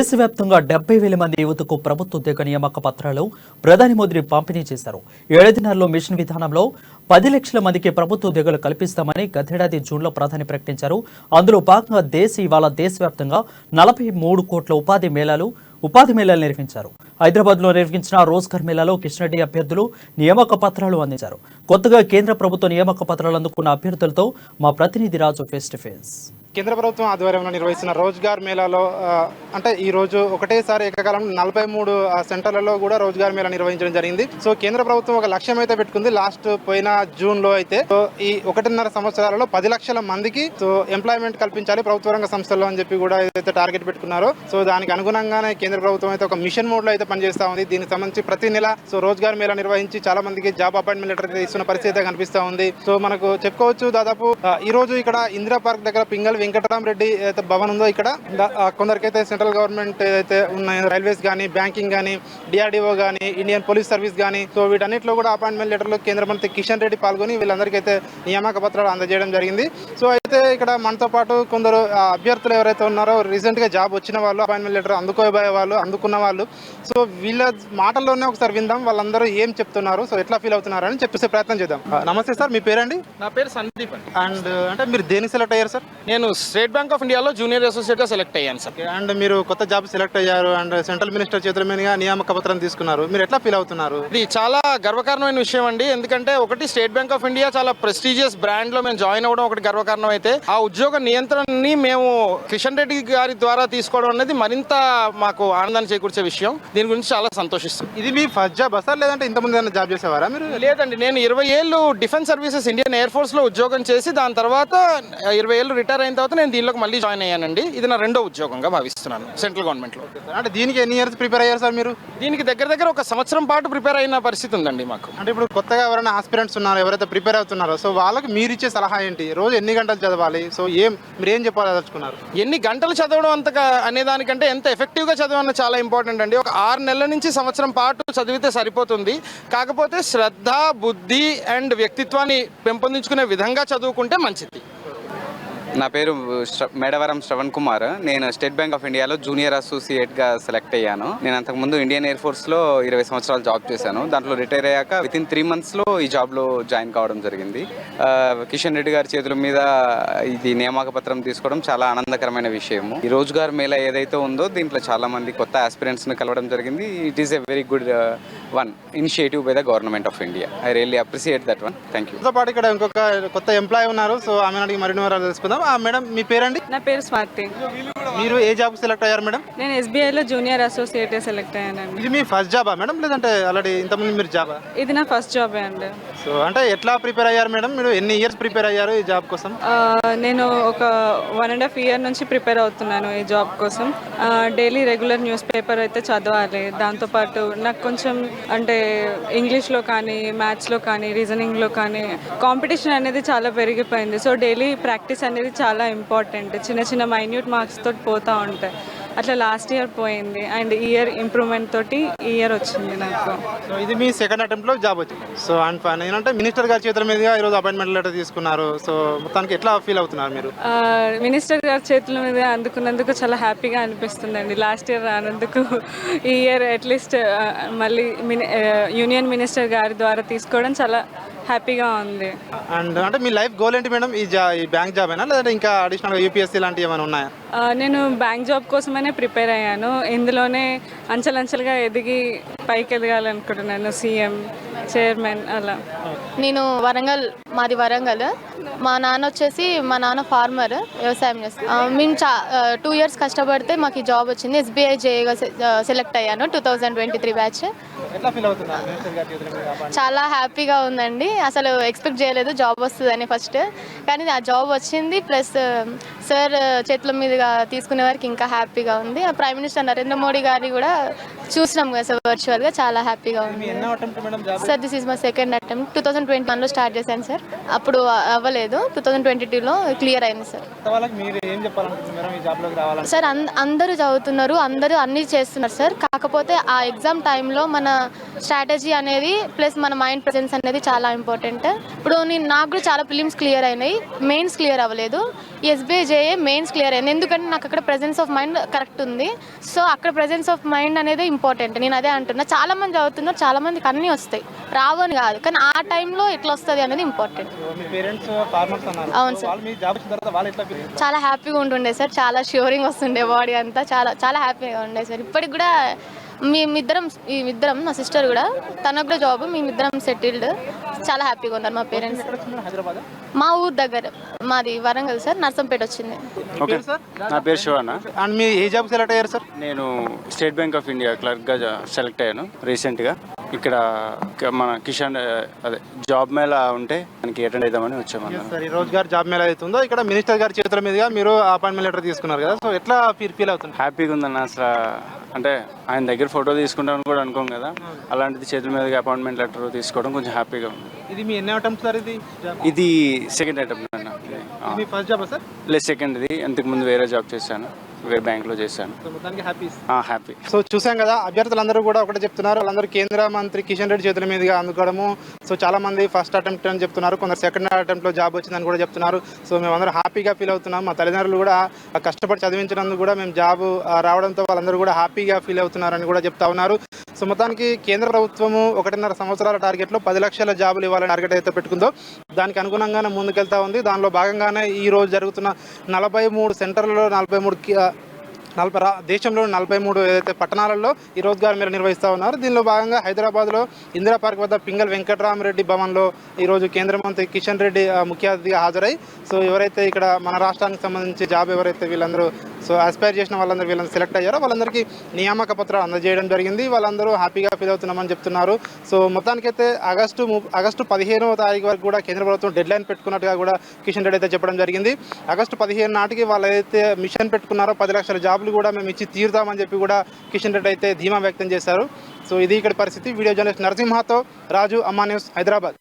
దేశవ్యాప్తంగా 70,000 మంది యువతకు ప్రభుత్వ ఉద్యోగ నియామక పత్రాలు ప్రధాని మోదీ పంపిణీ చేశారు. 7 దినాల్లో మిషన్ విధానంలో 10 లక్షల మందికి ప్రభుత్వ ఉద్యోగాలు కల్పిస్తామని గతేడాది జూన్లో ప్రధాని ప్రకటించారు. అందులో భాగంగా ఇవాళ దేశవ్యాప్తంగా 43 కోట్ల ఉపాధి మేళాలు నిర్వహించారు. హైదరాబాద్లో నిర్వహించిన రోజ్గార్ మేళాలో కిషన్ రెడ్డి అభ్యర్థులు నియామక పత్రాలు అందించారు. కొత్తగా కేంద్ర ప్రభుత్వ నియామక పత్రాలు అందుకున్న అభ్యర్థులతో మా ప్రతినిధి రాజు ఫేస్ టు ఫేస్. కేంద్ర ప్రభుత్వం ఆధ్వర్యంలో నిర్వహిస్తున్న రోజ్గార్ మేళాలో అంటే ఈ రోజు ఒకటేసారి ఏకకాలంలో 43 సెంటర్లలో కూడా రోజ్గార్ మేళా నిర్వహించడం జరిగింది. సో కేంద్ర ప్రభుత్వం ఒక లక్ష్యం అయితే పెట్టుకుంది. పోయిన జూన్ లో అయితే ఈ 1.5 సంవత్సరాలలో 10 లక్షల మందికి ఎంప్లాయ్మెంట్ కల్పించాలి ప్రభుత్వ రంగ సంస్థల్లో అని చెప్పి కూడా ఏదైతే టార్గెట్ పెట్టుకున్నారో సో దానికి అనుగుణంగానే కేంద్ర ప్రభుత్వం అయితే ఒక మిషన్ మోడ్ లో అయితే పనిచేస్తా ఉంది. దీనికి సంబంధించి ప్రతి నెల రోజ్గార్ మేళా నిర్వహించి చాలా మందికి జాబ్ అపాయింట్మెంట్ లెటర్ అయితే ఇస్తున్న పరిస్థితి అయితే కనిపిస్తా ఉంది. సో మనకు చెప్పుకోవచ్చు దాదాపు ఈ రోజు ఇక్కడ ఇందిరా పార్క్ దగ్గర పింగళి వెంకటరామరెడ్డి అయితే భవన్ ఉందో ఇక్కడ కొందరికైతే సెంట్రల్ గవర్నమెంట్ ఏదైతే ఉన్నాయి రైల్వేస్ కానీ బ్యాంకింగ్ కానీ డిఆర్డిఓ కానీ ఇండియన్ పోలీస్ సర్వీస్ కానీ సో వీటన్నిటిలో కూడా అపాయింట్మెంట్ లెటర్లు కేంద్ర మంత్రి కిషన్ రెడ్డి పాల్గొని వీళ్ళందరికీ నియామక పత్రాలు అందజేయడం జరిగింది. సో అయితే ఇక్కడ మనతో పాటు కొందరు అభ్యర్థులు ఎవరైతే ఉన్నారో రీసెంట్ గా జాబ్ వచ్చిన వాళ్ళు అపాయింట్మెంట్ లెటర్ అందుకోబోయే వాళ్ళు అందుకున్న వాళ్ళు సో వీళ్ళ మాటల్లోనే ఒకసారి విందాం వాళ్ళందరూ ఏం చెప్తున్నారు సో ఎట్లా ఫీల్ అవుతున్నారు అని చెప్పేసే ప్రయత్నం చేద్దాం. నమస్తే సార్, మీ పేరండి? నా పేరు సందీప్ అండి. అండ్ అంటే మీరు దేనికి సెలెక్ట్ అయ్యారు సార్? నేను స్టేట్ బ్యాంక్ ఆఫ్ ఇండియాలో జూనియర్ అసోసియేట్ గా సెలెక్ట్ అయ్యాను సార్. అండ్ మీరు కొత్త జాబ్ సెలెక్ట్ అయ్యారు అండ్ సెంట్రల్ మినిస్టర్ చేతుల మీదుగా నియామక పత్రం తీసుకున్నారు. మీరు ఎట్లా ఫీల్ అవుతున్నారు? ఇది చాలా గర్వకారణమైన విషయం అండి. ఎందుకంటే ఒకటి స్టేట్ బ్యాంక్ ఆఫ్ ఇండియా చాలా ప్రెస్టీజియస్ బ్రాండ్ లో మేము జాయిన్ అవ్వడం ఒకటి గర్వకారణం అయితే ఆ ఉద్యోగ నియంత్రణని మేము కిషన్ రెడ్డి గారి ద్వారా తీసుకోవడం అనేది మరింత మాకు ఆనందాన్ని చేకూర్చే విషయం. దీని గురించి చాలా సంతోషిస్తాం. ఇది మీ ఫస్ట్ జాబ్ సార్ లేదంటే ఇంతకుముందు ఏదైనా జాబ్ చేసేవారా మీరు? లేదండి, నేను 20 ఏళ్ళు defence services Indian air force లో ఉద్యోగం చేసి దాని తర్వాత 20 ఏళ్ళు రిటైర్ అయిన తర్వాత నేను దీనిలోకి మళ్ళీ జాయిన్ అయ్యానండి. ఇది నా రెండో ఉద్యోగంగా భావిస్తున్నాను సెంట్రల్ గవర్నమెంట్ లో. అంటే దీనికి ఎన్ని ఇయర్స్ ప్రిపేర్ అయ్యారు సార్ మీరు? దీనికి దగ్గర ఒక సంవత్సరం పాటు ప్రిపేర్ అయిన పరిస్థితి ఉందండి మాకు. అంటే ఇప్పుడు కొత్తగా ఎవరైనా ఆస్పిరెంట్స్ ఉన్నారో ఎవరైతే ప్రిపేర్ అవుతున్నారో సో వాళ్ళకి మీరు ఇచ్చే సలహా ఏంటి? రోజు ఎన్ని గంటలు చదవాలి? సో మీరు ఏం చెప్పాలనుకున్నారు? ఎన్ని గంటలు చదవడం అంతగా అనే దానికంటే ఎంత ఎఫెక్టివ్గా చదవడం చాలా ఇంపార్టెంట్ అండి. ఒక 6 నెలల నుంచి సంవత్సరం పాటు చదివితే సరిపోతుంది. కాకపోతే శ్రద్ధ, బుద్ధి అండ్ వ్యక్తిత్వాన్ని పెంపొందించుకునే విధంగా చదువుకుంటే మంచిది. నా పేరు మేడవరం శ్రవణ్ కుమార్. నేను స్టేట్ బ్యాంక్ ఆఫ్ ఇండియాలో జూనియర్ అసోసియేట్గా సెలెక్ట్ అయ్యాను. నేను అంతకుముందు ఇండియన్ ఎయిర్ ఫోర్స్లో 20 సంవత్సరాలు జాబ్ చేశాను. దాంట్లో రిటైర్ అయ్యాక వితిన్ 3 monthsలో ఈ జాబ్లో జాయిన్ కావడం జరిగింది. కిషన్ రెడ్డి గారి చేతుల మీద ఇది నియామక పత్రం తీసుకోవడం చాలా ఆనందకరమైన విషయము. ఈ రోజ్గార్ మేళా ఏదైతే ఉందో దీంట్లో చాలా మంది కొత్త ఆస్పిరెంట్స్ని కలవడం జరిగింది. It is a very good one initiative by the government of India. I really appreciate that one. Thank you. పాటు ఇక్కడ ఇంకొక కొత్త ఎంప్లాయ్ ఉన్నారు. సో ఆమె అడిగి మరిన్ని వివరాలు తెలుసుకుందాం. మేడం, మీ పేరండి? నా పేరు స్వాతి. మీరు ఏ జాబ్ సెలెక్ట్ అయ్యారు మేడం? నేను ఎస్బీఐలో జూనియర్ అసోసియేట్ సెలెక్ట్ అయ్యానండి. ఇది మీ ఫస్ట్ జాబా మేడం లేదంటే ఆల్రెడీ ఇంతకుముందు మీరు జాబా? ఇది నా ఫస్ట్ జాబే అండి. సో అంటే ఎట్లా ప్రిపేర్ అయ్యారు మేడం? మీరు ఎన్ని ఇయర్స్ ప్రిపేర్ అయ్యారు ఈ జాబ్ కోసం? నేను ఒక 1.5 year నుంచి ప్రిపేర్ అవుతున్నాను ఈ జాబ్ కోసం. డైలీ రెగ్యులర్ న్యూస్ పేపర్ అయితే చదవాలి. దాంతోపాటు నాకు కొంచెం అంటే ఇంగ్లీష్లో కానీ మ్యాథ్స్లో కానీ రీజనింగ్లో కానీ కాంపిటీషన్ అనేది చాలా పెరిగిపోయింది. సో డైలీ ప్రాక్టీస్ అనేది చాలా ఇంపార్టెంట్. చిన్న మైన్యూట్ మార్క్స్ తోటి పోతూ ఉంటాయి. అట్లా లాస్ట్ ఇయర్ పోయింది అండ్ ఈ ఇయర్ ఇంప్రూవ్మెంట్ తోటి ఈ ఇయర్ వచ్చింది నాకు. సో ఇది మీ సెకండ్ అటెంప్ట్లో జాబ్ వచ్చింది. సో అండ్ ఫైన్ ఏంటంటే మినిస్టర్ గారి చేతుల మీదుగా ఈరోజు అపాయింట్మెంట్ లెటర్ తీసుకున్నారు. సో మొత్తానికి ఎట్లా ఫీల్ అవుతున్నారు మీరు? మినిస్టర్ గారి చేతుల మీద అందుకున్నందుకు చాలా హ్యాపీగా అనిపిస్తుందండి. లాస్ట్ ఇయర్ రానందుకు ఈ ఇయర్ అట్లీస్ట్ మళ్ళీ యూనియన్ మినిస్టర్ గారి ద్వారా తీసుకోవడం చాలా హ్యాపీగా ఉంది. అండ్ అంటే మీ లైఫ్ గోల్ ఏంటి మేడం? ఈ బ్యాంక్ జాబ్ అయినా లేదంటే ఇంకా అడిషనల్గా యూపీఎస్సీ లాంటివి ఏమైనా ఉన్నాయా? నేను బ్యాంక్ జాబ్ కోసమనే ప్రిపేర్ అయ్యాను. ఇందులోనే అంచెలంచెలుగా ఎదిగి పైకి ఎదగాలనుకుంటున్నాను. సీఎం, చైర్మన్ అలా. నేను మాది వరంగల్. మా నాన్న ఫార్మర్, వ్యవసాయం చేస్తాను. మేము 2 years కష్టపడితే మాకు ఈ జాబ్ వచ్చింది. ఎస్బీఐ జేఏగా సెలెక్ట్ అయ్యాను 2023 బ్యాచ్. చాలా హ్యాపీగా ఉందండి. అసలు ఎక్స్పెక్ట్ చేయలేదు జాబ్ వస్తుందని ఫస్ట్, కానీ ఆ జాబ్ వచ్చింది. ప్లస్ సార్ చేతుల మీదుగా తీసుకునే వారికి ఇంకా హ్యాపీగా ఉంది. ప్రైమ్ మినిస్టర్ నరేంద్ర మోడీ గారిని కూడా చూసినాం కదా సార్ వర్చువల్గా, చాలా హ్యాపీగా ఉంది sir. This is my second attempt. 2021లో స్టార్ట్ చేశాను సార్. అప్పుడు అవ్వలేదు, 2022లో క్లియర్ అయింది సార్. సార్ అందరూ చదువుతున్నారు, అందరూ అన్నీ చేస్తున్నారు సార్. కాకపోతే ఆ ఎగ్జామ్ టైంలో మన స్ట్రాటజీ అనేది ప్లస్ మన మైండ్ ప్రెజెన్స్ అనేది చాలా ఇంపార్టెంట్. ఇప్పుడు నాకు కూడా చాలా ప్రిలిమ్స్ క్లియర్ అయినాయి, మెయిన్స్ క్లియర్ అవ్వలేదు. ఎస్బీఐ జేఏ మెయిన్స్ క్లియర్ అయింది, ఎందుకంటే నాకు అక్కడ ప్రెజెన్స్ ఆఫ్ మైండ్ కరెక్ట్ ఉంది. సో అక్కడ ప్రెజెన్స్ ఆఫ్ మైండ్ అనేది ఇంపార్టెంట్. నేను అదే అంటున్నా. చాలా మంది చదువుతున్నారు, చాలా మందికి అన్నీ వస్తాయి, రావు అని కాదు, కానీ ఆ టైంలో ఎట్లా వస్తుంది అనేది ఇంపార్టెంట్. అవును సార్, చాలా హ్యాపీగా ఉంటుండే సార్, చాలా షివరింగ్ వస్తుండే బాడీ అంతా, చాలా చాలా హ్యాపీగా ఉండే సార్. ఇప్పటికి కూడా మేమిద్దరం మా సిస్టర్ కూడా, తనకు కూడా జాబ్, మేమిద్దరం సెటిల్డ్, చాలా హ్యాపీగా ఉన్నారు మా పేరెంట్స్. మా ఊరు దగ్గర, మాది వరంగల్ సార్, నర్సంపేట వచ్చింది. ఓకే, నా పేరు శివన్న. అండ్ మీ ఏ జాబ్ సెలెక్ట్ అయ్యారు సార్? నేను స్టేట్ బ్యాంక్ ఆఫ్ ఇండియా క్లర్క్గా సెలెక్ట్ అయ్యాను రీసెంట్గా. ఇక్కడ మన కిషన్ అదే జాబ్ మేళా ఉంటే మనకి అటెండ్ అవుదామని వచ్చామన్నా. సార్, ఈ రోజ్గార్ జాబ్ మేళా అవుతుందో ఇక్కడ మినిస్టర్ గారి చేతుల మీదుగా మీరు అపాయింట్మెంట్ లెటర్ తీసుకున్నారు కదా, సో ఎట్లా ఫీల్ అవుతుంది? హ్యాపీగా ఉందన్న. అసలు అంటే ఆయన దగ్గర ఫోటో తీసుకుంటామని కూడా అనుకోం కదా, అలాంటిది చేతుల మీదుగా అపాయింట్మెంట్ లెటర్ తీసుకోవడం కొంచెం హ్యాపీగా ఉంది. ఇది మీ ఎన్ని అటెంప్ట్ సార్? ఇది సెకండ్ అటెంప్ట్ అన్న. మీ ఫస్ట్ జాబ్ సార్? లేదు, సెకండ్. ఇది ఇంతకు ముందు వేరే జాబ్ చేశాను, వేరే బ్యాంక్లో చేశాను. హ్యాపీ. సో చూసాం కదా, అభ్యర్థులందరూ కూడా ఒకటే చెప్తున్నారు. వాళ్ళందరూ కేంద్ర మంత్రి కిషన్ రెడ్డి చేతుల మీదుగా అందుకోవడము. సో చాలా మంది ఫస్ట్ అటెంప్ట్ అని చెప్తున్నారు, కొందరు సెకండ్ అటెంప్ట్లో జాబ్ వచ్చిందని కూడా చెప్తున్నారు. సో మేమందరూ హ్యాపీగా ఫీల్ అవుతున్నాం. మా తల్లిదండ్రులు కూడా కష్టపడి చదివించినందుకు కూడా మేము జాబ్ రావడంతో వాళ్ళందరూ కూడా హ్యాపీగా ఫీల్ అవుతున్నారని కూడా చెప్తా ఉన్నారు. సో మొత్తానికి కేంద్ర ప్రభుత్వము 1.5 సంవత్సరాల టార్గెట్లో 10 లక్షల జాబులు ఇవ్వాలని టార్గెట్ అయితే పెట్టుకుందో దానికి అనుగుణంగానే ముందుకెళ్తా ఉంది. దానిలో భాగంగానే ఈ రోజు జరుగుతున్న 43 సెంటర్లలో 43 దేశంలోని 43 ఏదైతే పట్టణాలలో ఈ రోజ్గార్ మేళా నిర్వహిస్తూ ఉన్నారు. దీనిలో భాగంగా హైదరాబాద్లో ఇందిరా పార్క్ వద్ద పింగల్ వెంకటరామరెడ్డి భవన్లో ఈరోజు కేంద్ర మంత్రి కిషన్ రెడ్డి ముఖ్య అతిథిగా హాజరై, సో ఎవరైతే ఇక్కడ మన రాష్ట్రానికి సంబంధించి జాబ్ ఎవరైతే వీళ్ళందరూ సో ఆస్పైర్ చేసిన వాళ్ళందరూ వీళ్ళని సెలెక్ట్ అయ్యారో వాళ్ళందరికీ నియామక పత్రాలు అందజేయడం జరిగింది. వాళ్ళందరూ హ్యాపీగా ఫీల్ అవుతున్నామని చెప్తున్నారు. సో మొత్తానికైతే ఆగస్టు 15వ తారీఖు వరకు కూడా కేంద్ర ప్రభుత్వం డెడ్ లైన్ పెట్టుకున్నట్టుగా కూడా కిషన్ రెడ్డి అయితే చెప్పడం జరిగింది. ఆగస్టు 15 నాటికి వాళ్ళు ఏదైతే మిషన్ పెట్టుకున్నారో 10 లక్షల జాబులు కూడా మేము ఇచ్చి తీరుతామని చెప్పి కూడా కిషన్ రెడ్డి అయితే ధీమా వ్యక్తం చేశారు. సో ఇది ఇక్కడ పరిస్థితి. వీడియో జర్నలిస్ట్ నరసింహతో రాజు, అమ్మా న్యూస్, హైదరాబాద్.